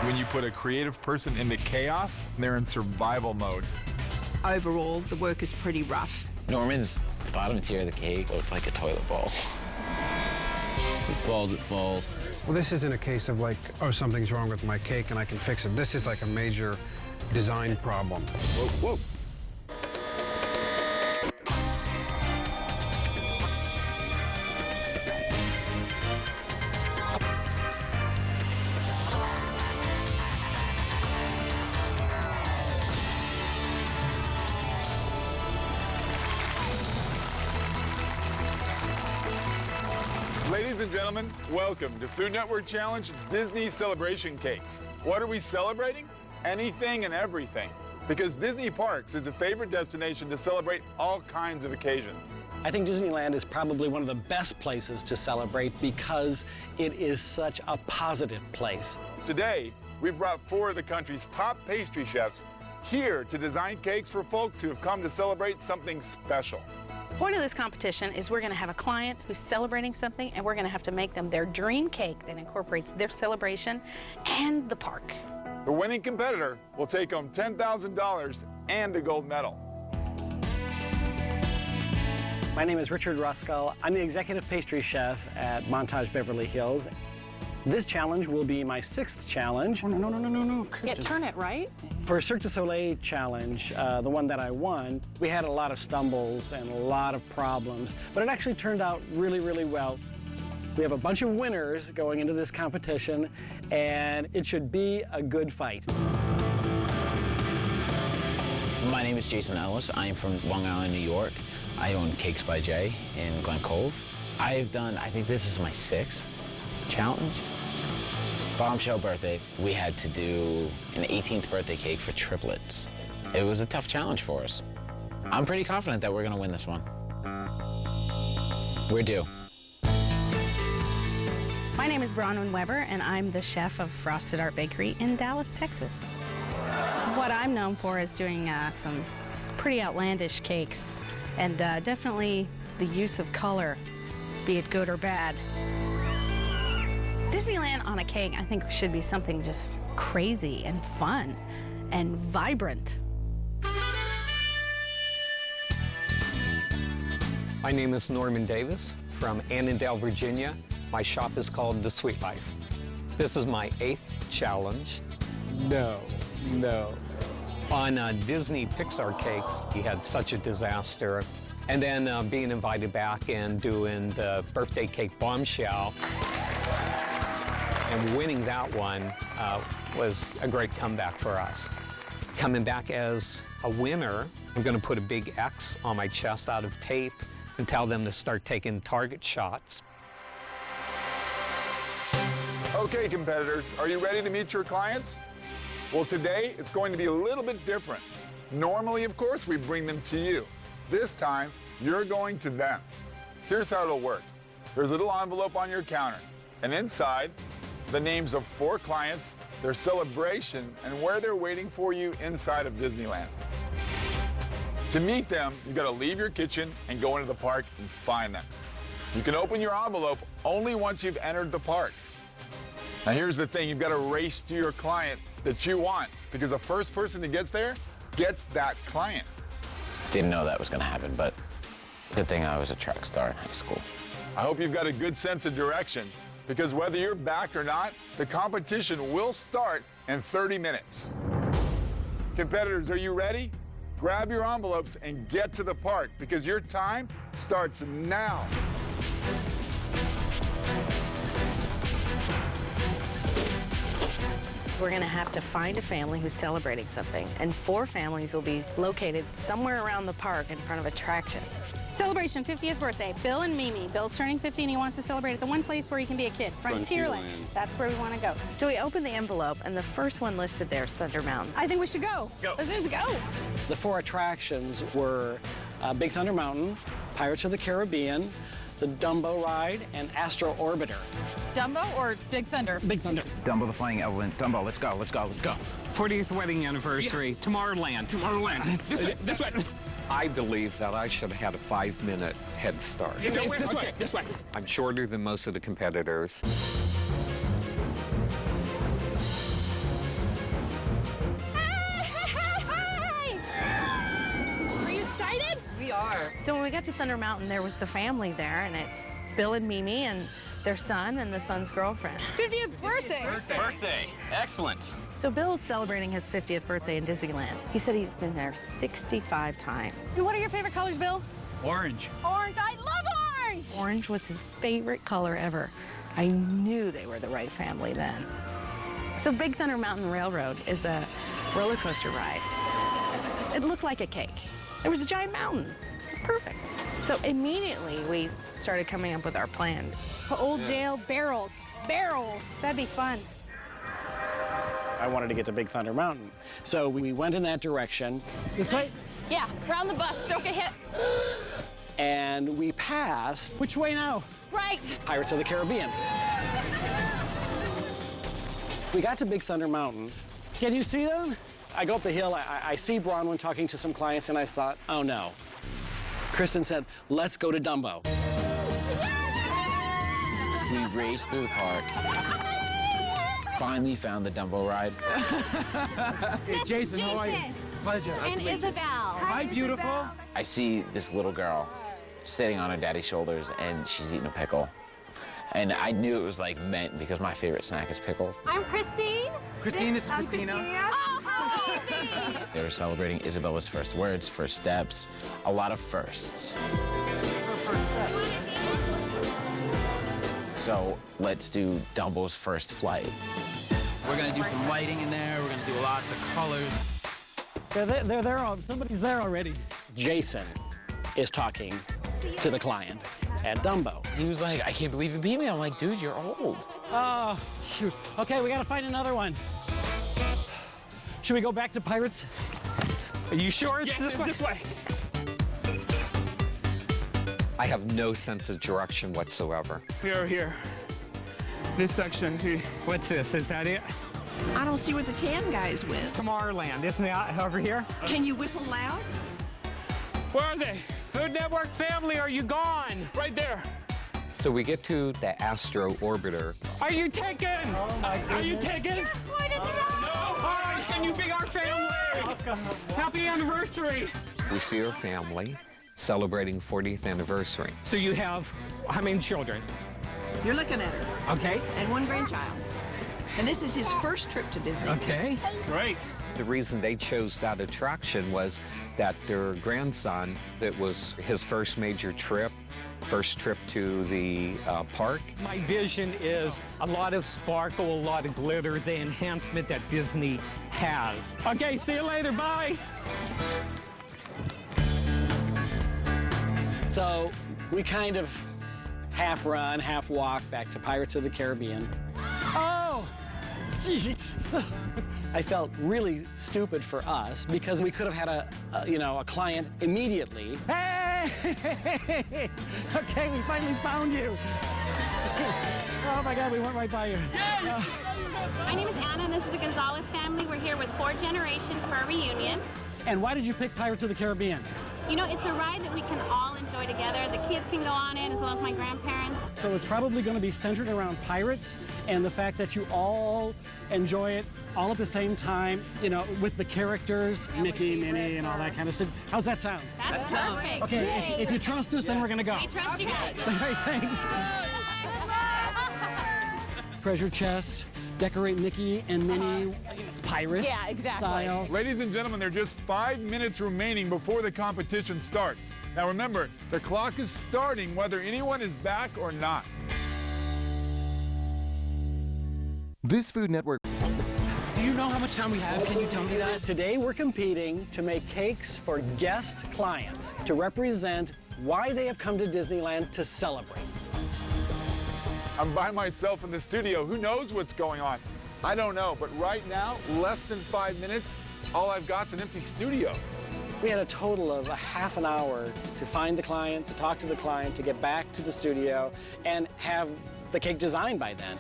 When you put a creative person into chaos, they're in survival mode. Overall, the work is pretty rough. Norman's bottom tier of the cake looked like a toilet bowl. It balls. Well, this isn't a case of like, oh, something's wrong with my cake and I can fix it. This is like a major design problem. Whoa, whoa. Ladies and gentlemen, welcome to Food Network Challenge Disney Celebration Cakes. What are we celebrating? Anything and everything. Because Disney Parks is a favorite destination to celebrate all kinds of occasions. I think Disneyland is probably one of the best places to celebrate because it is such a positive place. Today, we've brought 4 of the country's top pastry chefs here to design cakes for folks who have come to celebrate something special. The point of this competition is we're going to have a client who's celebrating something, and we're going to have to make them their dream cake that incorporates their celebration and the park. The winning competitor will take home $10,000 and a gold medal. My name is Richard Ruskell. I'm the executive pastry chef at Montage Beverly Hills. This challenge will be my 6th challenge. Oh, no. Yeah, turn it, right? For Cirque du Soleil challenge, the one that I won, we had a lot of stumbles and a lot of problems, but it actually turned out really, really well. We have a bunch of winners going into this competition, and it should be a good fight. My name is Jason Ellis. I am from Long Island, New York. I own Cakes by Jay in Glen Cove. I think this is my 6th challenge. Bombshell birthday, we had to do an 18th birthday cake for triplets. It was a tough challenge for us. I'm pretty confident that we're gonna win this one. We're due. My name is Bronwyn Weber, and I'm the chef of Frosted Art Bakery in Dallas, Texas. What I'm known for is doing some pretty outlandish cakes, and definitely the use of color, be it good or bad. Disneyland on a cake, I think, should be something just crazy and fun and vibrant. My name is Norman Davis from Annandale, Virginia. My shop is called The Sweet Life. This is my 8th challenge. No. On Disney Pixar Cakes, we had such a disaster. And then being invited back and doing the birthday cake Bombshell and winning that one was a great comeback for us. Coming back as a winner, I'm gonna put a big X on my chest out of tape and tell them to start taking target shots. Okay, competitors, are you ready to meet your clients? Well, today it's going to be a little bit different. Normally, of course, we bring them to you. This time, you're going to them. Here's how it'll work. There's a little envelope on your counter, and inside, the names of 4 clients, their celebration, and where they're waiting for you inside of Disneyland. To meet them, you gotta leave your kitchen and go into the park and find them. You can open your envelope only once you've entered the park. Now here's the thing, you've gotta race to your client that you want, because the first person that gets there gets that client. Didn't know that was gonna happen, but good thing I was a track star in high school. I hope you've got a good sense of direction, because whether you're back or not, the competition will start in 30 minutes. Competitors, are you ready? Grab your envelopes and get to the park, because your time starts now. We're going to have to find a family who's celebrating something, and 4 families will be located somewhere around the park in front of attractions. Celebration, 50th birthday, Bill and Mimi. Bill's turning 50 and he wants to celebrate at the one place where he can be a kid, Frontierland. That's where we want to go. So we opened the envelope, and the first one listed there is Thunder Mountain. I think we should go. Let's just go. The 4 attractions were Big Thunder Mountain, Pirates of the Caribbean, the Dumbo ride, and Astro Orbiter. Dumbo or Big Thunder? Big Thunder. Dumbo the Flying Elephant. Dumbo, let's go. 40th wedding anniversary, yes. Tomorrowland. This way. I believe that I should have had a 5-minute head start. This way. I'm shorter than most of the competitors. So when we got to Thunder Mountain, there was the family there, and it's Bill and Mimi and their son and the son's girlfriend. 50th birthday. Birthday. Excellent. So Bill's celebrating his 50th birthday in Disneyland. He said he's been there 65 times. And what are your favorite colors, Bill? Orange. Orange. I love orange. Orange was his favorite color ever. I knew they were the right family then. So Big Thunder Mountain Railroad is a roller coaster ride. It looked like a cake. There was a giant mountain. It was perfect. So immediately we started coming up with our plan. Old jail barrels. Barrels. That'd be fun. I wanted to get to Big Thunder Mountain. So we went in that direction. This way? Yeah, round the bus. Don't get hit. And we passed. Which way now? Right. Pirates of the Caribbean. We got to Big Thunder Mountain. Can you see them? I go up the hill, I see Bronwyn talking to some clients, and I thought, oh no. Kristen said, let's go to Dumbo. We raced through the park. Finally found the Dumbo ride. Hey, Jason, how are you? Pleasure. And Isabel. Hi, beautiful. I see this little girl sitting on her daddy's shoulders, and she's eating a pickle. And I knew it was like meant because my favorite snack is pickles. I'm Christine. Christine, this is Christina. Oh, how easy. They were celebrating Isabella's first words, first steps, a lot of firsts. So let's do Dumbo's first flight. We're gonna do some lighting in there. We're gonna do lots of colors. They're there, somebody's there already. Jason is talking to the client at Dumbo. He was like, I can't believe you beat me. I'm like, dude, you're old. Oh, shoot. Okay, we gotta find another one. Should we go back to Pirates? Are you sure it's Yes, this way. I have no sense of direction whatsoever. We are here. This section. What's this? Is that it? I don't see where the tan guys went. Tomorrowland, isn't that over here? Can you whistle loud? Where are they? Food Network family, are you gone? Right there. So we get to the Astro Orbiter. Are you taken? Oh my goodness. Are you taken? No, all right, can you be our family? Happy anniversary. We see our family celebrating 40th anniversary. So you have how many children? You're looking at her. Okay. And one grandchild. And this is his first trip to Disney. Okay. Great. The reason they chose that attraction was that their grandson, that was his first major trip, first trip to the park. My vision is a lot of sparkle, a lot of glitter, the enhancement that Disney has. Okay, see you later, bye. So we kind of half run, half walk back to Pirates of the Caribbean. Oh, jeez. I felt really stupid for us because we could have had a client immediately. Hey! Okay, we finally found you. Oh my God, we went right by you. My name is Anna, and this is the Gonzalez family. We're here with 4 generations for our reunion. And why did you pick Pirates of the Caribbean? You know, it's a ride that we can all enjoy together. The kids can go on it, as well as my grandparents. So it's probably going to be centered around pirates and the fact that you all enjoy it all at the same time, you know, with the characters, Yeah, Mickey, with Minnie, favorite and all that kind of stuff. How's that sound? That's perfect. Okay, if you trust us, then we're going to go. We trust you guys. All right, thanks. Treasure chest, decorate Mickey and Minnie, pirates style. Ladies and gentlemen, there are just 5 minutes remaining before the competition starts. Now remember, the clock is starting whether anyone is back or not. This Food Network. Do you know how much time we have? Can you tell me that? Today we're competing to make cakes for guest clients to represent why they have come to Disneyland to celebrate. I'm by myself in the studio. Who knows what's going on? I don't know, but right now, less than 5 minutes, all I've got is an empty studio. We had a total of a half an hour to find the client, to talk to the client, to get back to the studio, and have the cake designed by then.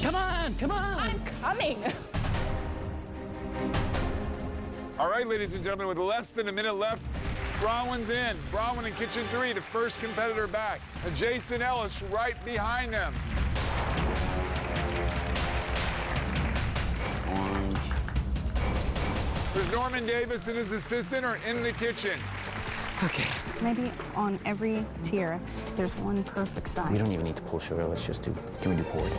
Come on, come on! I'm coming. All right, ladies and gentlemen, with less than a minute left, Bronwyn's in. Bronwyn in Kitchen 3, the first competitor back. And Jason Ellis right behind them. Orange. There's Norman Davis and his assistant are in the kitchen. Okay. Maybe on every tier, there's one perfect side. We don't even need to pull sugar. Let's just do, can we do poured?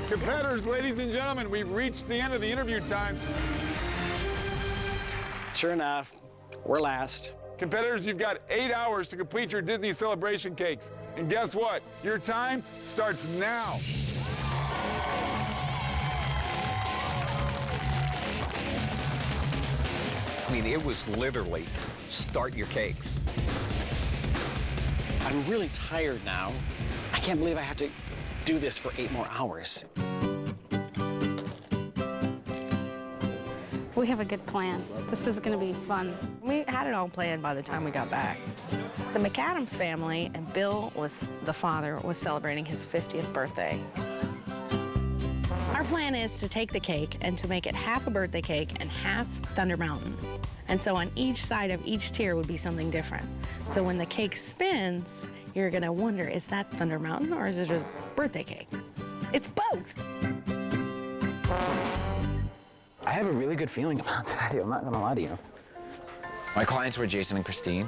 Competitors, ladies and gentlemen, we've reached the end of the interview time. Sure enough, we're last. Competitors, you've got 8 hours to complete your Disney celebration cakes. And guess what? Your time starts now. I mean, it was literally start your cakes. I'm really tired now. I can't believe I have to do this for 8 more hours. We have a good plan. This is going to be fun. We had it all planned by the time we got back. The McAdams family, and Bill was the father, was celebrating his 50th birthday. Our plan is to take the cake and to make it half a birthday cake and half Thunder Mountain. And so on each side of each tier would be something different. So when the cake spins, you're gonna wonder, is that Thunder Mountain or is it just birthday cake? It's both. I have a really good feeling about that. I'm not gonna lie to you. My clients were Jason and Christine.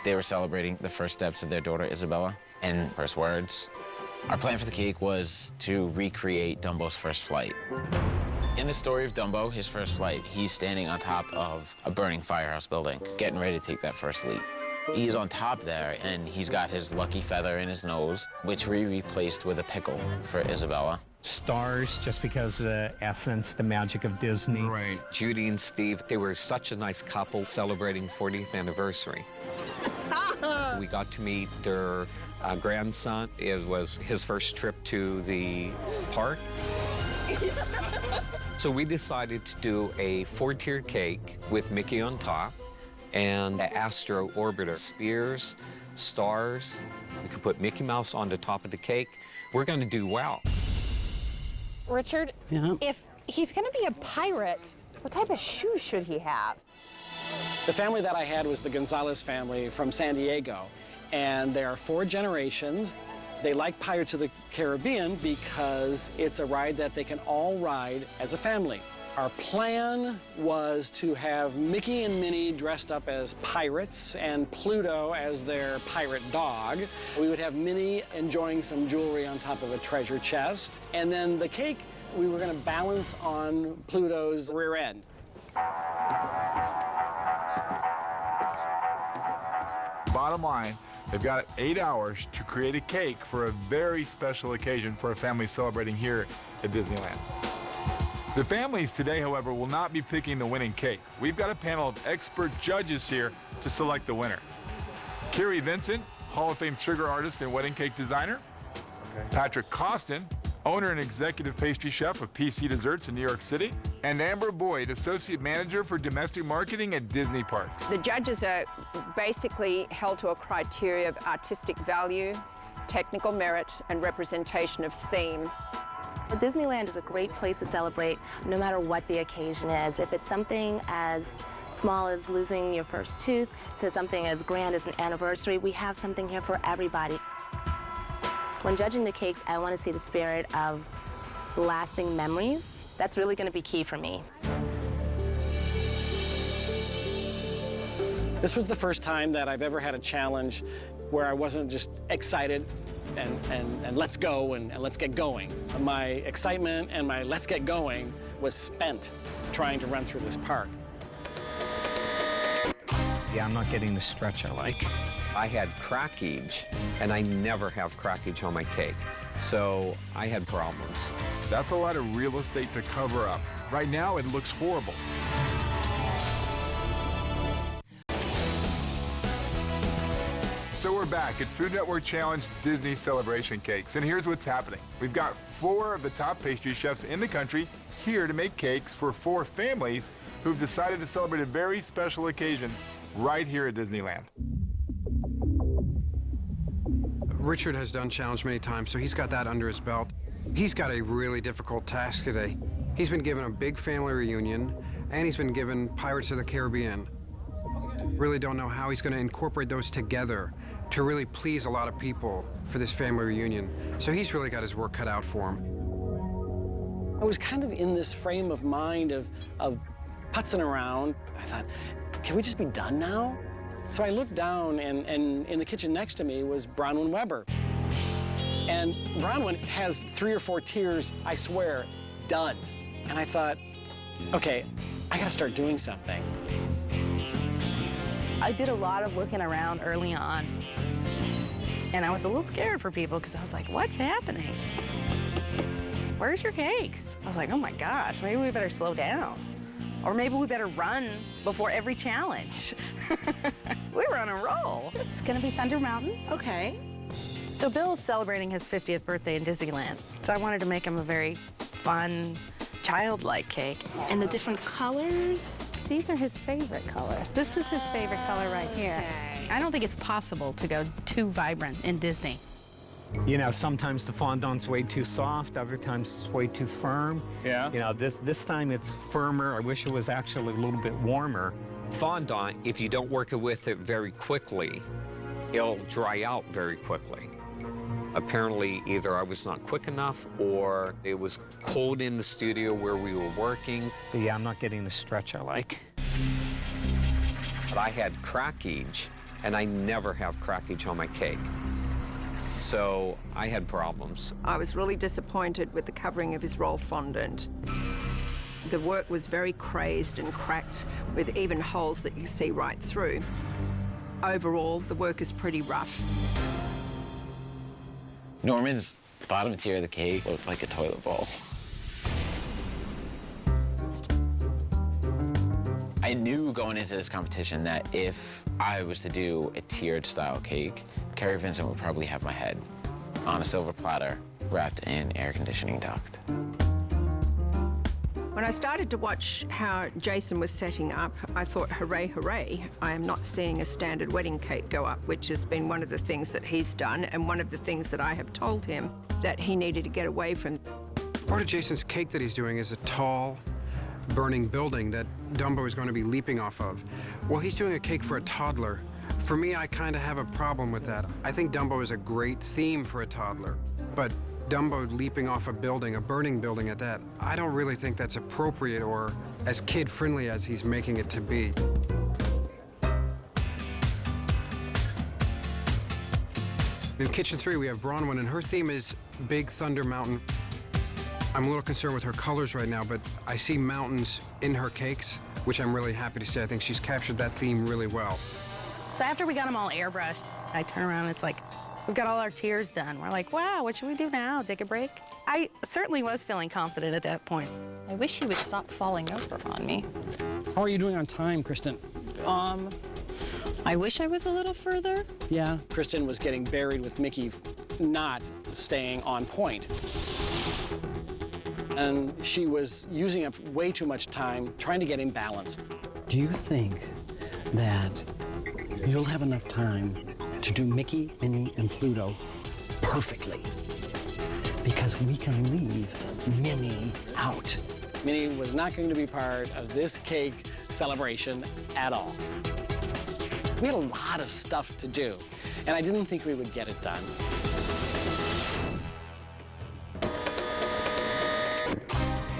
They were celebrating the first steps of their daughter, Isabella, and first words. Our plan for the cake was to recreate Dumbo's first flight. In the story of Dumbo, his first flight, he's standing on top of a burning firehouse building, getting ready to take that first leap. He's on top there, and he's got his lucky feather in his nose, which we replaced with a pickle for Isabella. Stars, just because of the essence, the magic of Disney. Right. Judy and Steve, they were such a nice couple celebrating 40th anniversary. We got to meet their grandson. It was his first trip to the park. So we decided to do a 4-tiered cake with Mickey on top and Astro Orbiter. Spears, stars. We could put Mickey Mouse on the top of the cake. We're going to do well. Richard, if he's going to be a pirate, what type of shoes should he have? The family that I had was the Gonzalez family from San Diego, and there are 4 generations. They like Pirates of the Caribbean because it's a ride that they can all ride as a family. Our plan was to have Mickey and Minnie dressed up as pirates and Pluto as their pirate dog. We would have Minnie enjoying some jewelry on top of a treasure chest. And then the cake, we were going to balance on Pluto's rear end. Bottom line, they've got 8 hours to create a cake for a very special occasion for a family celebrating here at Disneyland. The families today, however, will not be picking the winning cake. We've got a panel of expert judges here to select the winner. Carrie Vincent, Hall of Fame sugar artist and wedding cake designer. Patrick Costin, owner and executive pastry chef of PC Desserts in New York City. And Amber Boyd, associate manager for domestic marketing at Disney Parks. The judges are basically held to a criteria of artistic value, technical merit, and representation of theme. Disneyland is a great place to celebrate no matter what the occasion is. If it's something as small as losing your first tooth to something as grand as an anniversary, we have something here for everybody. When judging the cakes, I want to see the spirit of lasting memories. That's really going to be key for me. This was the first time that I've ever had a challenge where I wasn't just excited and let's go and let's get going. My excitement and my let's get going was spent trying to run through this park. Yeah, I'm not getting the stretch I like. I had crackage, and I never have crackage on my cake, so I had problems. That's a lot of real estate to cover up. Right now, it looks horrible. So we're back at Food Network Challenge Disney Celebration Cakes, and here's what's happening. We've got 4 of the top pastry chefs in the country here to make cakes for 4 families who've decided to celebrate a very special occasion right here at Disneyland. Richard has done challenge many times, so he's got that under his belt. He's got a really difficult task today. He's been given a big family reunion, and he's been given Pirates of the Caribbean. Really don't know how he's going to incorporate those together to really please a lot of people for this family reunion. So he's really got his work cut out for him. I was kind of in this frame of mind of putzing around. I thought, can we just be done now? So I looked down, and in the kitchen next to me was Bronwyn Weber. And Bronwyn has 3 or 4 tiers, I swear, done. And I thought, okay, I gotta start doing something. I did a lot of looking around early on, and I was a little scared for people because I was like, what's happening? Where's your cakes? I was like, oh my gosh, maybe we better slow down. Or maybe we better run before every challenge. We were on a roll. It's gonna be Thunder Mountain. Okay. So Bill's celebrating his 50th birthday in Disneyland. So I wanted to make him a very fun, childlike cake. And the different colors, these are his favorite colors. This is his favorite color right here. I don't think it's possible to go too vibrant in Disney. You know, sometimes the fondant's way too soft, other times it's way too firm. Yeah. You know, this time it's firmer. I wish it was actually a little bit warmer. Fondant, if you don't work with it very quickly, it'll dry out very quickly. Apparently, either I was not quick enough or it was cold in the studio where we were working. But yeah, I'm not getting the stretch I like. But I had crackage, and I never have crackage on my cake. So I had problems. I was really disappointed with the covering of his roll fondant. The work was very crazed and cracked, with even holes that you see right through. Overall, the work is pretty rough. Norman's bottom tier of the cake looked like a toilet bowl. I knew going into this competition that if I was to do a tiered style cake, Carrie Vincent would probably have my head on a silver platter wrapped in air conditioning duct. When I started to watch how Jason was setting up, I thought, hooray, hooray, I am not seeing a standard wedding cake go up, which has been one of the things that he's done and one of the things that I have told him that he needed to get away from. Part of Jason's cake that he's doing is a tall, burning building that Dumbo is going to be leaping off of. Well, he's doing a cake for a toddler. For me, I kind of have a problem with that. I think Dumbo is a great theme for a toddler, but Dumbo leaping off a building, a burning building at that, I don't really think that's appropriate or as kid-friendly as he's making it to be. In Kitchen 3, we have Bronwyn, and her theme is Big Thunder Mountain. I'm a little concerned with her colors right now, but I see mountains in her cakes, which I'm really happy to see. I think she's captured that theme really well. So after we got them all airbrushed, I turn around and it's like, we've got all our tiers done. We're like, wow, what should we do now? Take a break? I certainly was feeling confident at that point. I wish he would stop falling over on me. How are you doing on time, Kristen? I wish I was a little further. Yeah. Kristen was getting buried with Mickey not staying on point. And she was using up way too much time trying to get him balanced. Do you think that you'll have enough time to do Mickey, Minnie, and Pluto perfectly? Because we can leave Minnie out. Minnie was not going to be part of this cake celebration at all. We had a lot of stuff to do, and I didn't think we would get it done.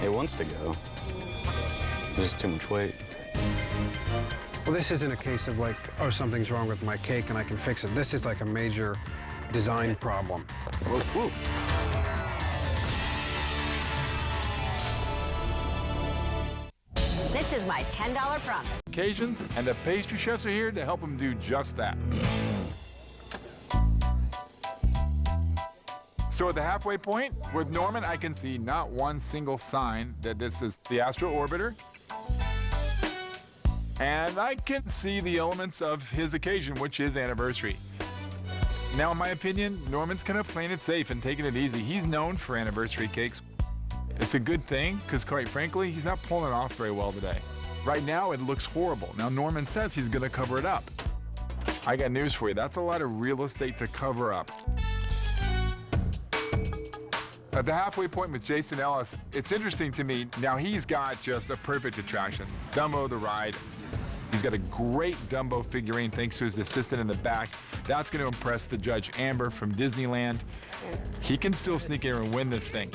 It wants to go. There's just too much weight. Well, this isn't a case of like, oh, something's wrong with my cake and I can fix it. This is like a major design problem. Whoa, whoa. This is my $10 promise. Occasions, and the pastry chefs are here to help them do just that. So at the halfway point, with Norman, I can see not one single sign that this is the Astro Orbiter. And I can see the elements of his occasion, which is anniversary. Now, in my opinion, Norman's kind of playing it safe and taking it easy. He's known for anniversary cakes. It's a good thing, because quite frankly, he's not pulling it off very well today. Right now, it looks horrible. Now, Norman says he's gonna cover it up. I got news for you. That's a lot of real estate to cover up. At the halfway point with Jason Ellis, it's interesting to me. Now, he's got just a perfect attraction. Dumbo the ride. He's got a great Dumbo figurine thanks to his assistant in the back. That's going to impress the judge, Amber, from Disneyland. He can still sneak in and win this thing.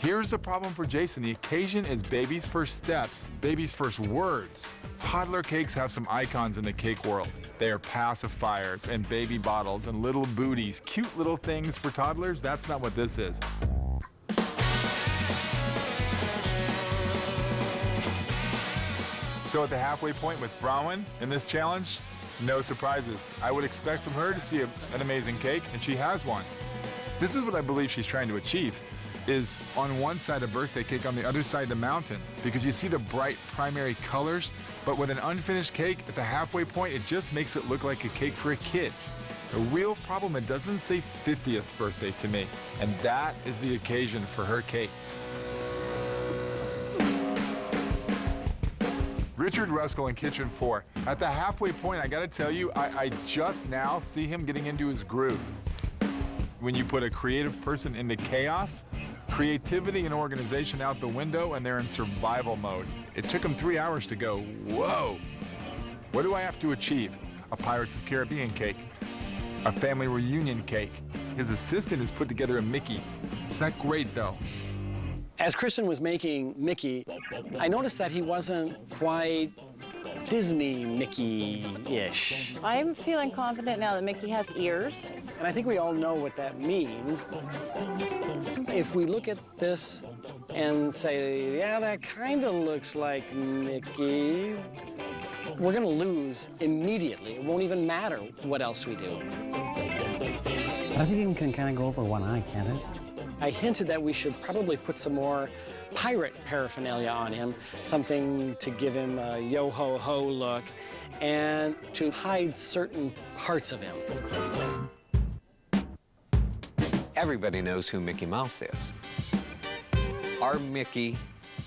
Here's the problem for Jason. The occasion is baby's first steps, baby's first words. Toddler cakes have some icons in the cake world. They are pacifiers and baby bottles and little booties, cute little things for toddlers. That's not what this is. So at the halfway point with Bronwyn in this challenge, no surprises. I would expect from her to see an amazing cake, and she has one. This is what I believe she's trying to achieve, is on one side a birthday cake, on the other side the mountain, because you see the bright primary colors, but with an unfinished cake at the halfway point, it just makes it look like a cake for a kid. The real problem, it doesn't say 50th birthday to me, and that is the occasion for her cake. Richard Ruskell in Kitchen 4. At the halfway point, I gotta tell you, I just now see him getting into his groove. When you put a creative person into chaos, creativity and organization out the window, and they're in survival mode. It took him 3 hours to go, whoa, what do I have to achieve? A Pirates of the Caribbean cake, a family reunion cake. His assistant has put together a Mickey. It's not great though. As Kristen was making Mickey, I noticed that he wasn't quite Disney Mickey-ish. I'm feeling confident now that Mickey has ears. And I think we all know what that means. If we look at this and say, yeah, that kind of looks like Mickey, we're going to lose immediately. It won't even matter what else we do. But I think it can kind of go over one eye, can't it? I hinted that we should probably put some more pirate paraphernalia on him, something to give him a yo-ho-ho look and to hide certain parts of him. Everybody knows who Mickey Mouse is. Our Mickey,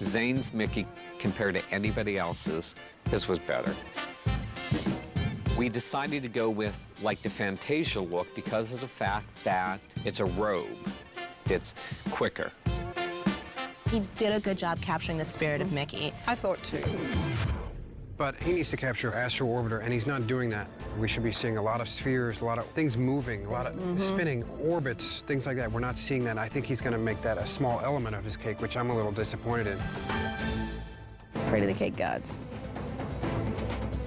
Zane's Mickey, compared to anybody else's, his was better. We decided to go with like the Fantasia look because of the fact that it's a robe. It's quicker. He did a good job capturing the spirit of Mickey. I thought too. But he needs to capture Astro Orbiter, and he's not doing that. We should be seeing a lot of spheres, a lot of things moving, a lot of spinning, orbits, things like that. We're not seeing that. I think he's going to make that a small element of his cake, which I'm a little disappointed in. Afraid of the cake gods.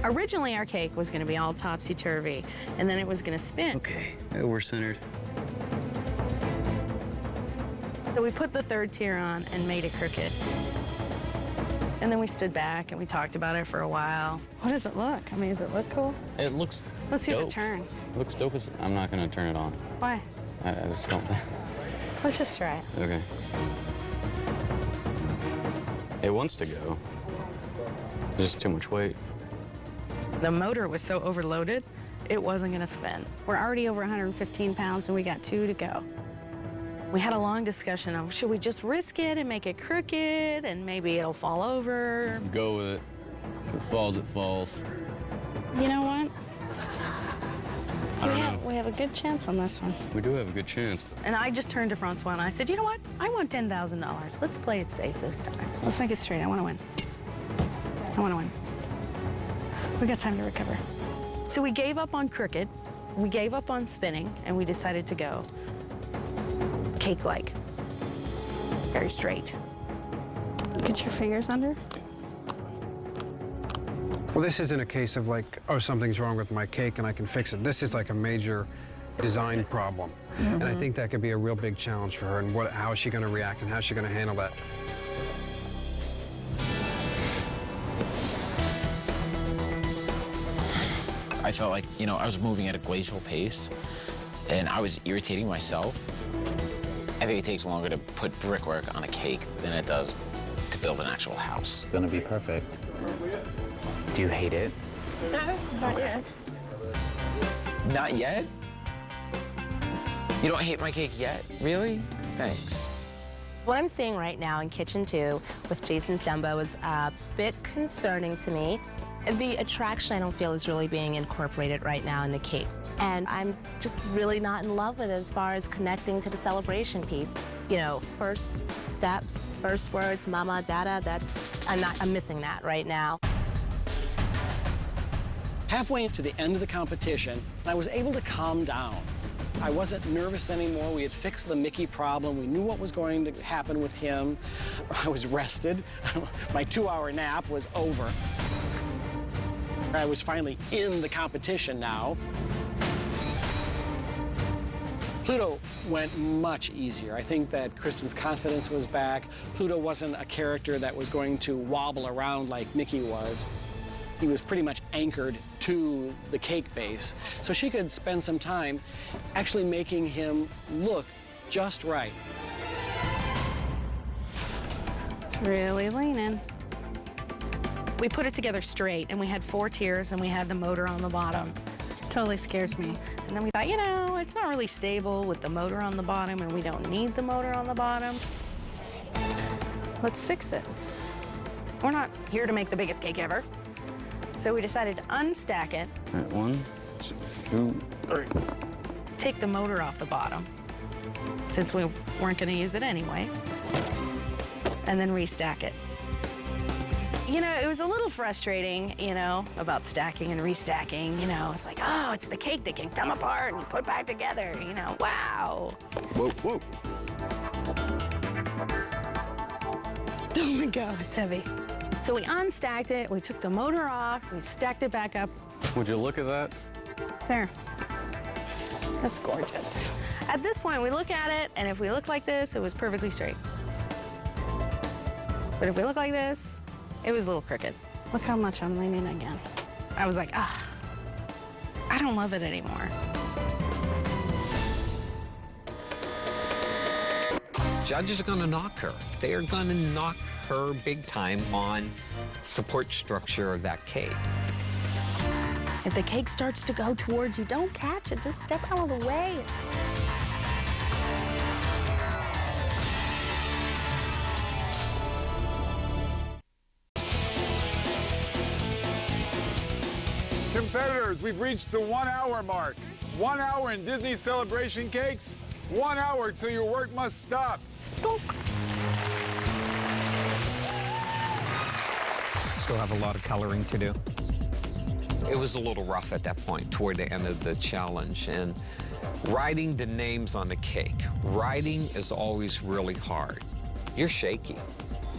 Originally, our cake was going to be all topsy-turvy, and then it was going to spin. Okay, we're centered. So we put the third tier on and made it crooked. And then we stood back and we talked about it for a while. What does it look? I mean, does it look cool? It looks Let's see dope. if it turns. It looks dope. I'm not going to turn it on. Why? I just don't think. Let's just try it. Okay. It wants to go. There's just too much weight. The motor was so overloaded, it wasn't going to spin. We're already over 115 pounds and we got 2 to go. We had a long discussion of, should we just risk it and make it crooked and maybe it'll fall over? Go with it. If it falls, it falls. You know what? I don't know. We have a good chance on this one. We do have a good chance. And I just turned to Francois and I said, you know what? I want $10,000. Let's play it safe this time. Let's make it straight. I want to win. I want to win. We got time to recover. So we gave up on crooked, we gave up on spinning, and we decided to go cake-like, very straight. Get your fingers under. Well, this isn't a case of like, oh, something's wrong with my cake and I can fix it. This is like a major design problem. And I think that could be a real big challenge for her, and how is she going to react and how is she going to handle that? I felt like, you know, I was moving at a glacial pace, and I was irritating myself. I think it takes longer to put brickwork on a cake than it does to build an actual house. It's gonna be perfect. Do you hate it? No, not yet. Not yet? You don't hate my cake yet? Really? Thanks. What I'm seeing right now in Kitchen 2 with Jason's Dumbo is a bit concerning to me. The attraction, I don't feel, is really being incorporated right now in the cake. And I'm just really not in love with it as far as connecting to the celebration piece. You know, first steps, first words, mama, dada, I'm missing that right now. Halfway into the end of the competition, I was able to calm down. I wasn't nervous anymore. We had fixed the Mickey problem. We knew what was going to happen with him. I was rested. My 2-hour nap was over. I was finally in the competition now. Pluto went much easier. I think that Kristen's confidence was back. Pluto wasn't a character that was going to wobble around like Mickey was. He was pretty much anchored to the cake base. So she could spend some time actually making him look just right. It's really leaning. We put it together straight, and we had 4 tiers, and we had the motor on the bottom. Totally scares me. And then we thought, you know, it's not really stable with the motor on the bottom, and we don't need the motor on the bottom. Let's fix it. We're not here to make the biggest cake ever. So we decided to unstack it. All right, 1, 2, 3. Take the motor off the bottom, since we weren't going to use it anyway, and then restack it. You know, it was a little frustrating, you know, about stacking and restacking. You know, it's like, oh, it's the cake that can come apart and put back together, you know, wow. Whoa, whoa. Oh my God, it's heavy. So we unstacked it, we took the motor off, we stacked it back up. Would you look at that? There. That's gorgeous. At this point, we look at it, and if we look like this, it was perfectly straight. But if we look like this, it was a little crooked. Look how much I'm leaning again. I was like, ah, I don't love it anymore. Judges are gonna knock her. They are gonna knock her big time on support structure of that cake. If the cake starts to go towards you, don't catch it, just step out of the way. Competitors, we've reached the 1-hour mark. 1 hour in Disney Celebration cakes, 1 hour till your work must stop. Still have a lot of coloring to do. It was a little rough at that point, toward the end of the challenge, and writing the names on the cake. Writing is always really hard. You're shaky.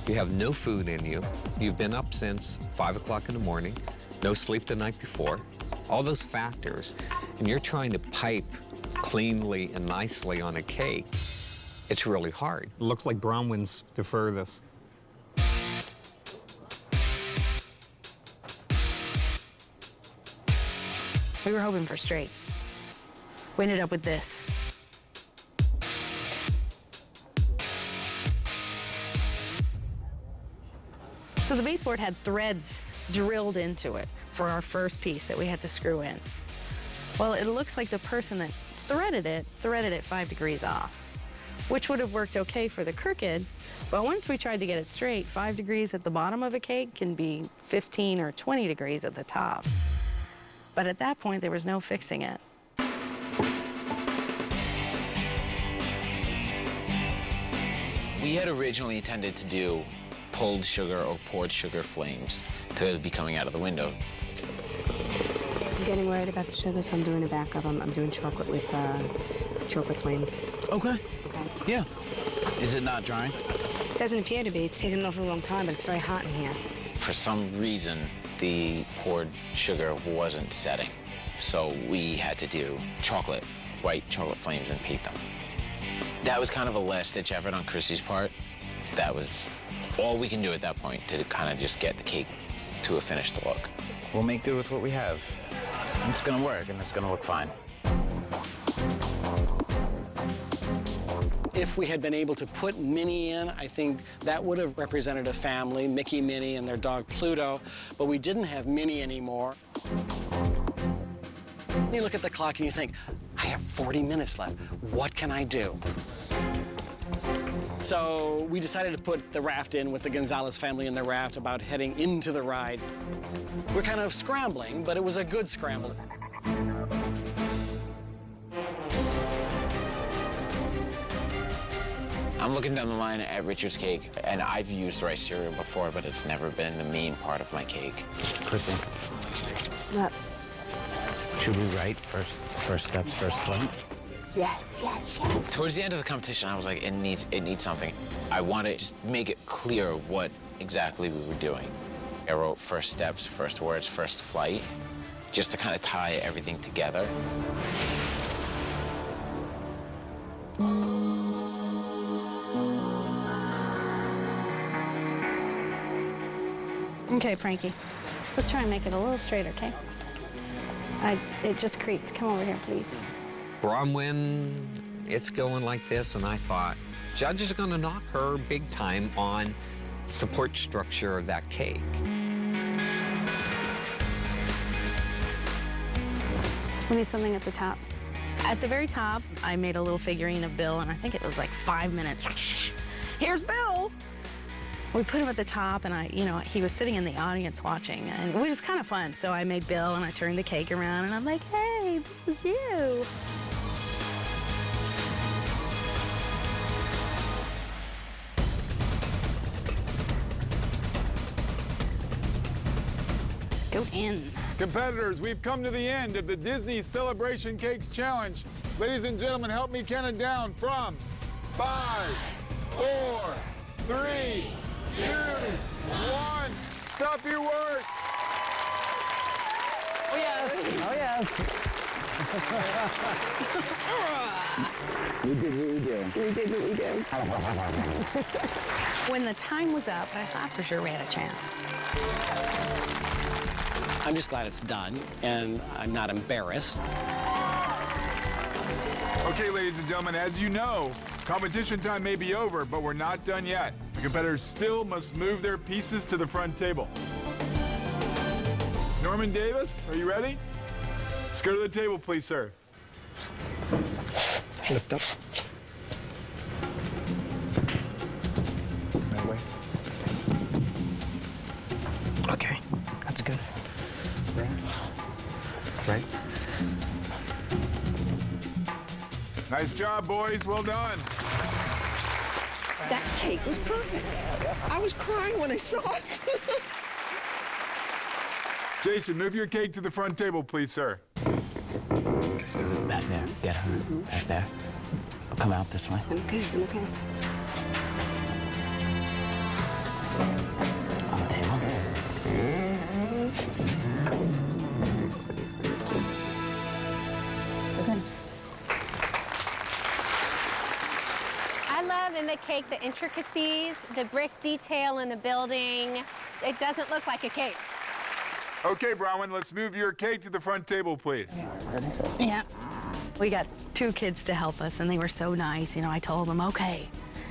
You have no food in you. You've been up since 5 o'clock in the morning. No sleep the night before, all those factors, and you're trying to pipe cleanly and nicely on a cake. It's really hard. It looks like Brown wins the furthest. We were hoping for straight. We ended up with this. So the baseboard had threads drilled into it for our first piece that we had to screw in. Well, it looks like the person that threaded it 5 degrees off, which would have worked okay for the crooked, but once we tried to get it straight, 5 degrees at the bottom of a cake can be 15 or 20 degrees at the top. But at that point, there was no fixing it. We had originally intended to do pulled sugar or poured sugar flames to be coming out of the window. I'm getting worried about the sugar, so I'm doing a backup. I'm doing chocolate with chocolate flames. Okay. Okay. Yeah. Is it not drying? It doesn't appear to be. It's taken an awfully long time, but it's very hot in here. For some reason, the poured sugar wasn't setting, so we had to do white chocolate flames and paint them. That was kind of a last-ditch effort on Chrissy's part. That was all we can do at that point to kind of just get the cake to a finished look. We'll make do with what we have. It's gonna work, and it's gonna look fine. If we had been able to put Minnie in, I think that would have represented a family, Mickey, Minnie, and their dog Pluto, but we didn't have Minnie anymore. You look at the clock and you think, I have 40 minutes left. What can I do? So we decided to put the raft in with the Gonzalez family in the raft about heading into the ride. We're kind of scrambling, but it was a good scramble. I'm looking down the line at Richard's cake, and I've used rice cereal before, but it's never been the main part of my cake. Chrissy. What? Should we write first steps, first flame? Yes, yes, yes. Towards the end of the competition, I was like, it needs something. I want to just make it clear what exactly we were doing. I wrote first steps, first words, first flight, just to kind of tie everything together. Okay, Frankie. Let's try and make it a little straighter, okay? It just creaked. Come over here, please. Bronwyn, it's going like this, and I thought, judges are gonna knock her big time on support structure of that cake. We need something at the top. At the very top, I made a little figurine of Bill, and I think it was like 5 minutes. Here's Bill. We put him at the top, and he was sitting in the audience watching, and it was kind of fun. So I made Bill, and I turned the cake around, and I'm like, hey, this is you. Go in. Competitors, we've come to the end of the Disney Celebration Cakes Challenge. Ladies and gentlemen, help me count it down from 5, 4, 3, 2, 1. Stop your work. Oh, yes. Oh, yes. We did what we did. We did what we did. When the time was up, I thought for sure we had a chance. I'm just glad it's done, and I'm not embarrassed. Okay, ladies and gentlemen, as you know, competition time may be over, but we're not done yet. The competitors still must move their pieces to the front table. Norman Davis, are you ready? Let's go to the table, please, sir. Lift up. That way. Okay, that's good. Right. Nice job, boys. Well done. That cake was perfect. I was crying when I saw it. Jason, move your cake to the front table, please, sir. Just go back there. Get her. Back there. I'll come out this way. Okay, I'm okay. On the table. I love in the cake the intricacies, the brick detail in the building. It doesn't look like a cake. Okay, Bronwyn, let's move your cake to the front table, please. Yeah. We got 2 kids to help us, and they were so nice. I told them, okay,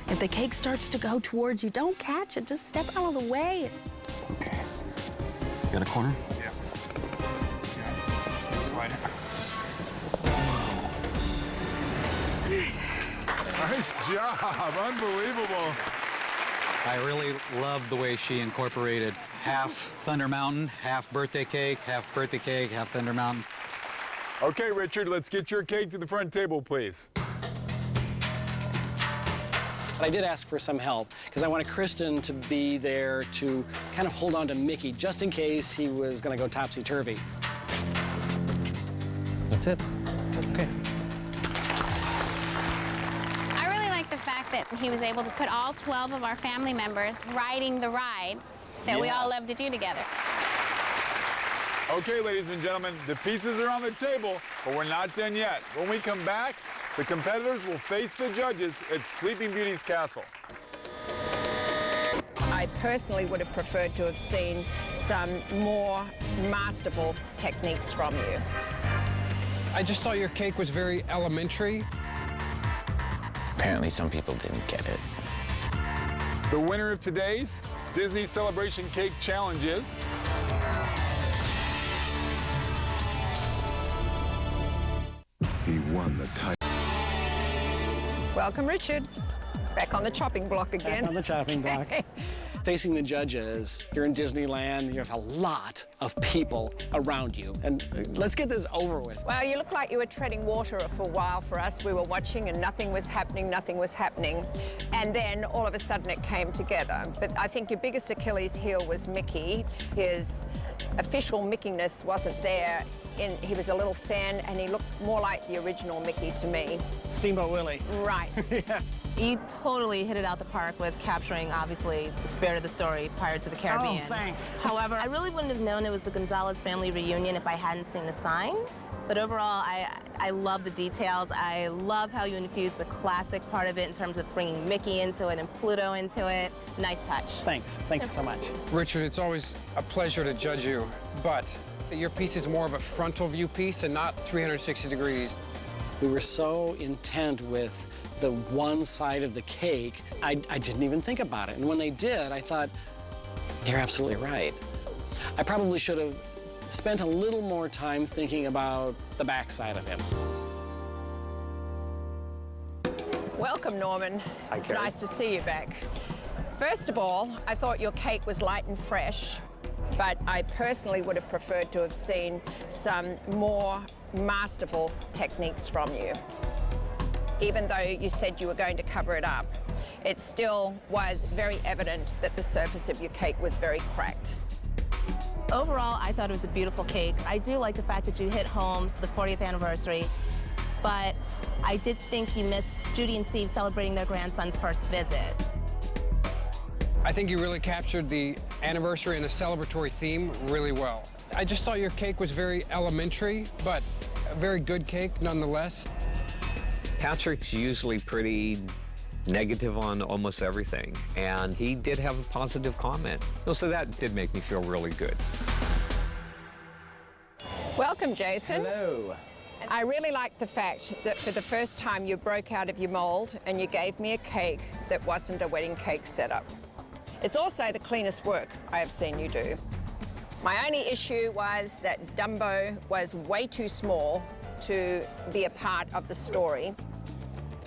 if the cake starts to go towards you, don't catch it. Just step out of the way. Okay. You got a corner? Yeah. Just slide it. Nice job. Unbelievable. I really love the way she incorporated half Thunder Mountain, half birthday cake, half Thunder Mountain. Okay, Richard, let's get your cake to the front table, please. But I did ask for some help because I wanted Kristen to be there to kind of hold on to Mickey just in case he was going to go topsy-turvy. That's it. Okay. I really like the fact that he was able to put all 12 of our family members riding the ride that we all love to do together. Okay, ladies and gentlemen, the pieces are on the table, but we're not done yet. When we come back, the competitors will face the judges at Sleeping Beauty's castle. I personally would have preferred to have seen some more masterful techniques from you. I just thought your cake was very elementary. Apparently, some people didn't get it. The winner of today's Disney Celebration Cake Challenge is... He won the title. Welcome, Richard. Back on the chopping block again. Back on the chopping block. facing the judges. You're in Disneyland, you have a lot of people around you. And let's get this over with. Well, you look like you were treading water for a while for us. We were watching and nothing was happening, nothing was happening. And then all of a sudden it came together. But I think your biggest Achilles heel was Mickey. His official Mickeyness wasn't there. He was a little thin and he looked more like the original Mickey to me. Steamboat Willie. Right. Yeah. You totally hit it out the park with capturing, obviously, the spirit of the story, Pirates of the Caribbean. Oh, thanks. However, I really wouldn't have known it was the Gonzalez family reunion if I hadn't seen the sign. But overall, I love the details. I love how you infuse the classic part of it in terms of bringing Mickey into it and Pluto into it. Nice touch. Thanks. Thanks so much. Richard, it's always a pleasure to judge you, but your piece is more of a frontal view piece and not 360 degrees. We were so intent with the one side of the cake, I didn't even think about it. And when they did, I thought, you're absolutely right. I probably should have spent a little more time thinking about the backside of him. Welcome, Norman. It's nice to see you back. First of all, I thought your cake was light and fresh, but I personally would have preferred to have seen some more masterful techniques from you. Even though you said you were going to cover it up, it still was very evident that the surface of your cake was very cracked. Overall, I thought it was a beautiful cake. I do like the fact that you hit home for the 40th anniversary, but I did think you missed Judy and Steve celebrating their grandson's first visit. I think you really captured the anniversary and the celebratory theme really well. I just thought your cake was very elementary, but a very good cake nonetheless. Patrick's usually pretty negative on almost everything, and he did have a positive comment. So that did make me feel really good. Welcome, Jason. Hello. I really like the fact that for the first time you broke out of your mold and you gave me a cake that wasn't a wedding cake setup. It's also the cleanest work I have seen you do. My only issue was that Dumbo was way too small to be a part of the story.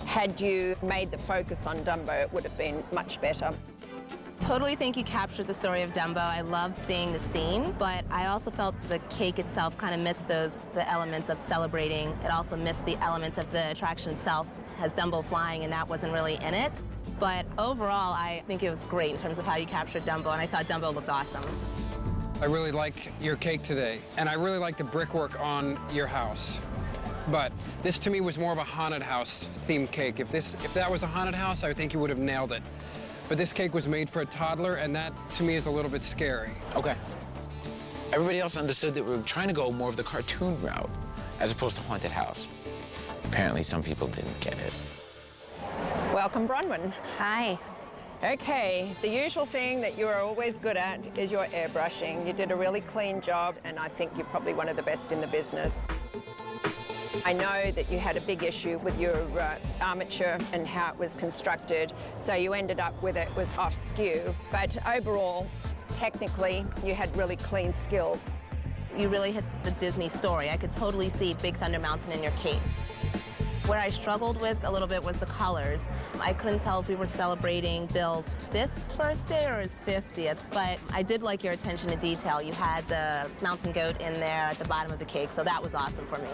Had you made the focus on Dumbo, it would have been much better. Totally think you captured the story of Dumbo. I loved seeing the scene, but I also felt the cake itself kind of missed the elements of celebrating. It also missed the elements of the attraction itself. Has Dumbo flying, and that wasn't really in it. But overall, I think it was great in terms of how you captured Dumbo, and I thought Dumbo looked awesome. I really like your cake today, and I really like the brickwork on your house. But this to me was more of a haunted house themed cake. If that was a haunted house, I think you would have nailed it. But this cake was made for a toddler, and that to me is a little bit scary. Okay. Everybody else understood that we were trying to go more of the cartoon route as opposed to haunted house. Apparently some people didn't get it. Welcome, Bronwyn. Hi. Okay, the usual thing that you are always good at is your airbrushing. You did a really clean job, and I think you're probably one of the best in the business. I know that you had a big issue with your armature and how it was constructed, so you ended up with it was off skew. But overall, technically, you had really clean skills. You really hit the Disney story. I could totally see Big Thunder Mountain in your cake. Where I struggled with a little bit was the colors. I couldn't tell if we were celebrating Bill's 5th birthday or his 50th, but I did like your attention to detail. You had the mountain goat in there at the bottom of the cake, so that was awesome for me.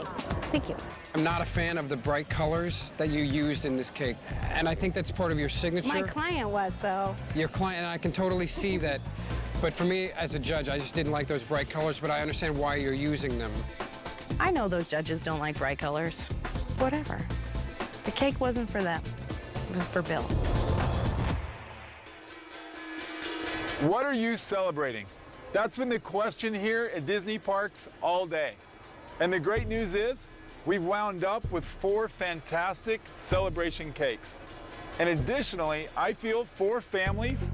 Thank you. I'm not a fan of the bright colors that you used in this cake, and I think that's part of your signature. My client was, though. Your client, and I can totally see that. But for me, as a judge, I just didn't like those bright colors, but I understand why you're using them. I know those judges don't like bright colors. Whatever. The cake wasn't for them. It was for Bill. What are you celebrating? That's been the question here at Disney Parks all day. And the great news is, we've wound up with 4 fantastic celebration cakes. And additionally, I feel 4 families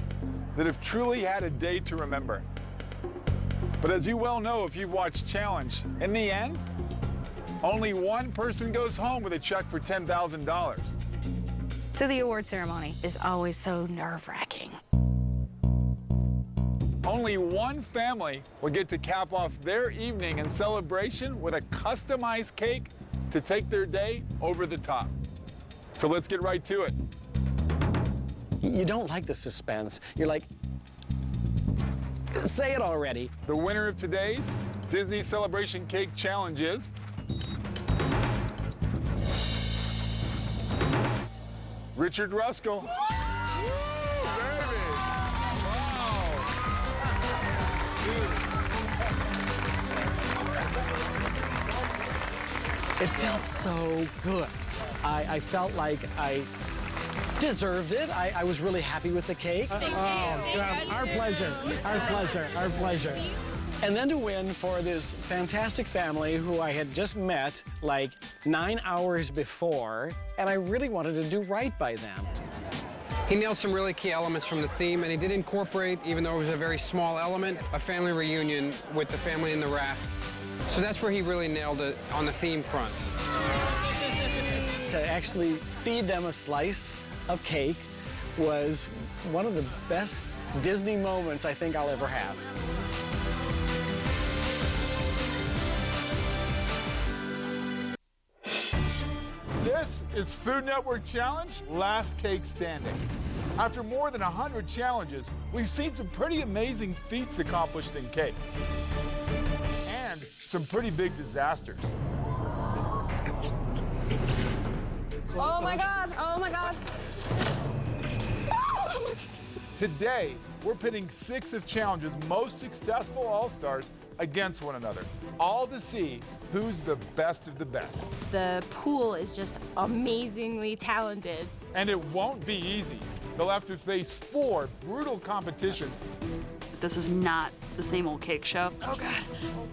that have truly had a day to remember. But as you well know if you've watched Challenge, in the end, only one person goes home with a check for $10,000. So the award ceremony is always so nerve-wracking. Only one family will get to cap off their evening in celebration with a customized cake to take their day over the top. So let's get right to it. You don't like the suspense. You're like, Say it already. The winner of today's Disney Celebration Cake Challenge is Richard Ruskell. It felt so good. I felt like I deserved it. I was really happy with the cake. Our pleasure, our pleasure, our pleasure. And then to win for this fantastic family who I had just met like 9 hours before, and I really wanted to do right by them. He nailed some really key elements from the theme, and he did incorporate, even though it was a very small element, a family reunion with the family in the raft. So that's where he really nailed it on the theme front. To actually feed them a slice of cake was one of the best Disney moments I think I'll ever have. This is Food Network Challenge Last Cake Standing. After more than 100 challenges, we've seen some pretty amazing feats accomplished in cake. And some pretty big disasters. Oh my God, oh my God. Today, we're pitting 6 of Challenge's most successful All-Stars against one another, all to see who's the best of the best. The pool is just amazingly talented. And it won't be easy. They'll have to face 4 brutal competitions. This is not the same old cake show. Oh, God.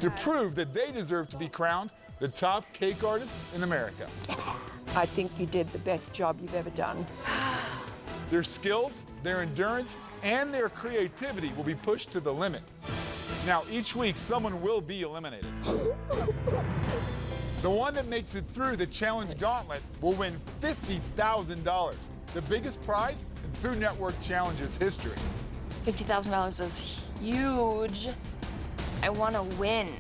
To prove that they deserve to be crowned the top cake artist in America. I think you did the best job you've ever done. Their skills, their endurance, and their creativity will be pushed to the limit. Now, each week, someone will be eliminated. The one that makes it through the challenge gauntlet will win $50,000, the biggest prize in Food Network Challenge's history. $50,000 is huge. I want to win.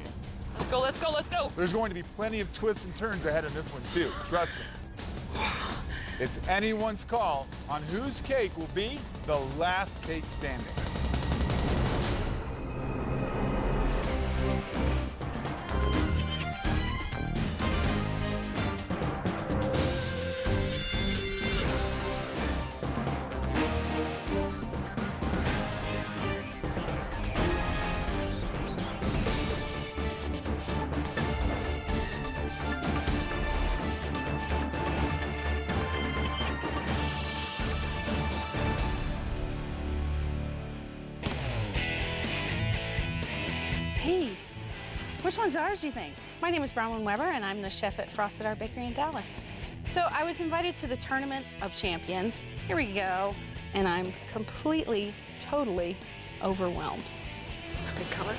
Let's go, let's go, let's go. There's going to be plenty of twists and turns ahead in this one, too. Trust me. It's anyone's call on whose cake will be the last cake standing. Hey, which one's ours, do you think? My name is Bronwyn Weber, and I'm the chef at Frosted Art Bakery in Dallas. So I was invited to the Tournament of Champions. Here we go. And I'm completely, totally overwhelmed. It's a good color.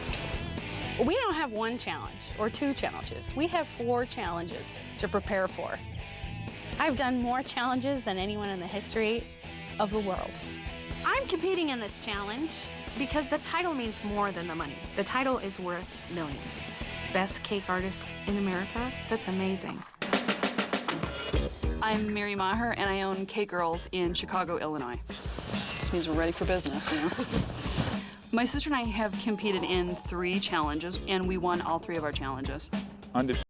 We don't have one challenge or 2 challenges. We have 4 challenges to prepare for. I've done more challenges than anyone in the history of the world. I'm competing in this challenge because the title means more than the money. The title is worth millions. Best cake artist in America? That's amazing. I'm Mary Maher, and I own Cake Girls in Chicago, Illinois. This means we're ready for business, you know? My sister and I have competed in 3 challenges, and we won all 3 of our challenges. Undefeated.